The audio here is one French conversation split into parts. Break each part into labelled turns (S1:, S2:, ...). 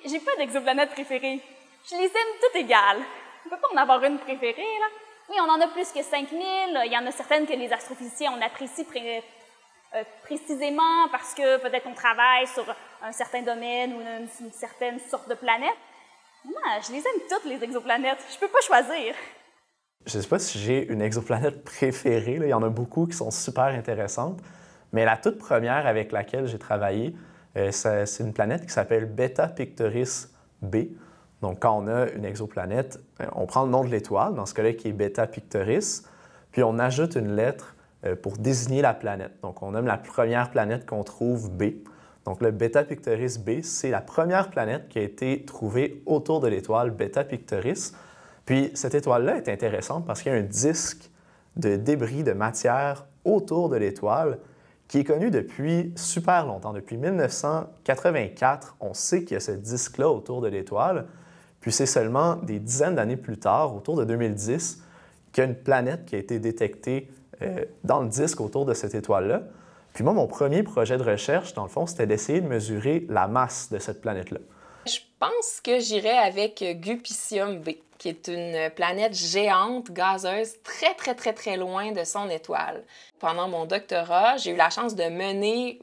S1: j'ai pas d'exoplanète préférée. Je les aime toutes égales. On peut pas en avoir une préférée, là. Oui, on en a plus que 5000. Il y en a certaines que les astrophysiciens, on apprécie précisément parce que peut-être on travaille sur un certain domaine ou une certaine sorte de planète. Moi, je les aime toutes, les exoplanètes. Je peux pas choisir.
S2: Je ne sais pas si j'ai une exoplanète préférée, là. Il y en a beaucoup qui sont super intéressantes, mais la toute première avec laquelle j'ai travaillé, c'est une planète qui s'appelle Beta Pictoris b. Donc, quand on a une exoplanète, on prend le nom de l'étoile, dans ce cas-là qui est Beta Pictoris, puis on ajoute une lettre pour désigner la planète. Donc, on nomme la première planète qu'on trouve B. Donc, le Beta Pictoris b, c'est la première planète qui a été trouvée autour de l'étoile Beta Pictoris. Puis, cette étoile-là est intéressante parce qu'il y a un disque de débris de matière autour de l'étoile qui est connu depuis super longtemps. Depuis 1984, on sait qu'il y a ce disque-là autour de l'étoile. Puis, c'est seulement des dizaines d'années plus tard, autour de 2010, qu'il y a une planète qui a été détectée dans le disque autour de cette étoile-là. Puis moi, mon premier projet de recherche, dans le fond, c'était d'essayer de mesurer la masse de cette planète-là.
S3: Je pense que j'irais avec Gupicium B, qui est une planète géante, gazeuse, très loin de son étoile. Pendant mon doctorat, j'ai eu la chance de mener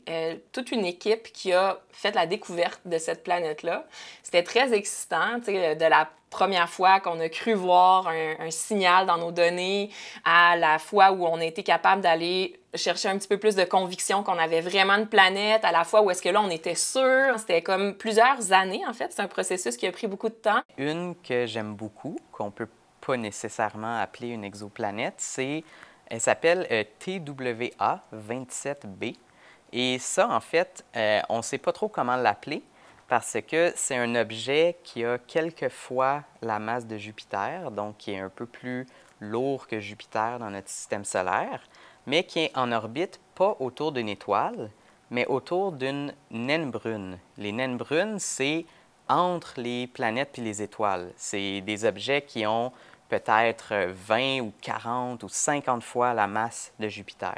S3: toute une équipe qui a fait la découverte de cette planète-là. C'était très excitant, de la première fois qu'on a cru voir un signal dans nos données à la fois où on a été capable d'aller chercher un petit peu plus de conviction qu'on avait vraiment une planète, à la fois où est-ce que là, on était sûr. C'était comme plusieurs années, en fait. C'est un processus qui a pris beaucoup de temps.
S4: Une que j'aime beaucoup, qu'on peut pas nécessairement appeler une exoplanète, elle s'appelle TWA27b. Et ça, en fait, on ne sait pas trop comment l'appeler parce que c'est un objet qui a quelques fois la masse de Jupiter, donc qui est un peu plus lourd que Jupiter dans notre système solaire, mais qui est en orbite pas autour d'une étoile, mais autour d'une naine brune. Les naines brunes, c'est entre les planètes et les étoiles. C'est des objets qui ont peut-être 20 ou 40 ou 50 fois la masse de Jupiter.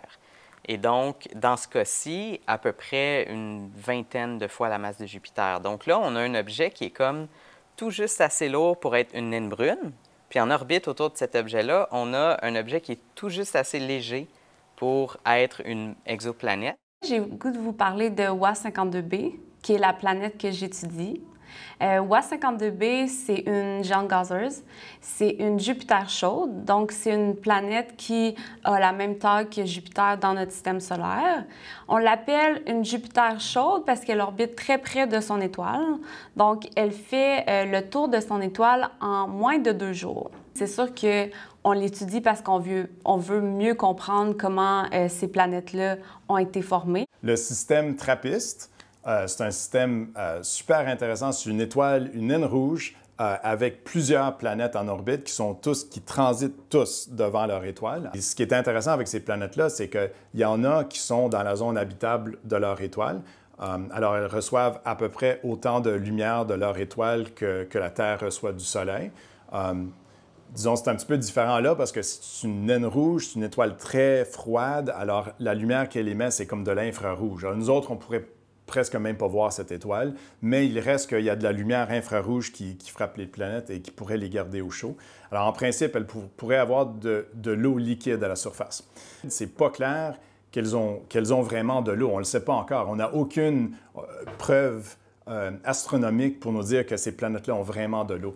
S4: Et donc, dans ce cas-ci, à peu près une vingtaine de fois la masse de Jupiter. Donc là, on a un objet qui est comme tout juste assez lourd pour être une naine brune. Puis en orbite autour de cet objet-là, on a un objet qui est tout juste assez léger pour être une exoplanète.
S5: J'ai le goût de vous parler de WA52b, qui est la planète que j'étudie. WA52b, c'est une géante gazeuse. C'est une Jupiter chaude, donc c'est une planète qui a la même taille que Jupiter dans notre système solaire. On l'appelle une Jupiter chaude parce qu'elle orbite très près de son étoile. Donc, elle fait le tour de son étoile en moins de 2 jours. C'est sûr qu'on l'étudie parce qu'on veut mieux comprendre comment ces planètes-là ont été formées.
S6: Le système TRAPPIST, c'est un système super intéressant. C'est une étoile, une naine rouge, avec plusieurs planètes en orbite qui transitent tous devant leur étoile. Et ce qui est intéressant avec ces planètes-là, c'est qu'il y en a qui sont dans la zone habitable de leur étoile. Alors, elles reçoivent à peu près autant de lumière de leur étoile que la Terre reçoit du Soleil. Disons, c'est un petit peu différent là parce que c'est une naine rouge, c'est une étoile très froide. Alors, la lumière qu'elle émet, c'est comme de l'infrarouge. Alors, nous autres, on pourrait presque même pas voir cette étoile, mais il reste qu'il y a de la lumière infrarouge qui frappe les planètes et qui pourrait les garder au chaud. Alors, en principe, elles pourraient avoir de l'eau liquide à la surface. C'est pas clair qu'elles ont vraiment de l'eau. On ne le sait pas encore. On n'a aucune preuve astronomique pour nous dire que ces planètes-là ont vraiment de l'eau.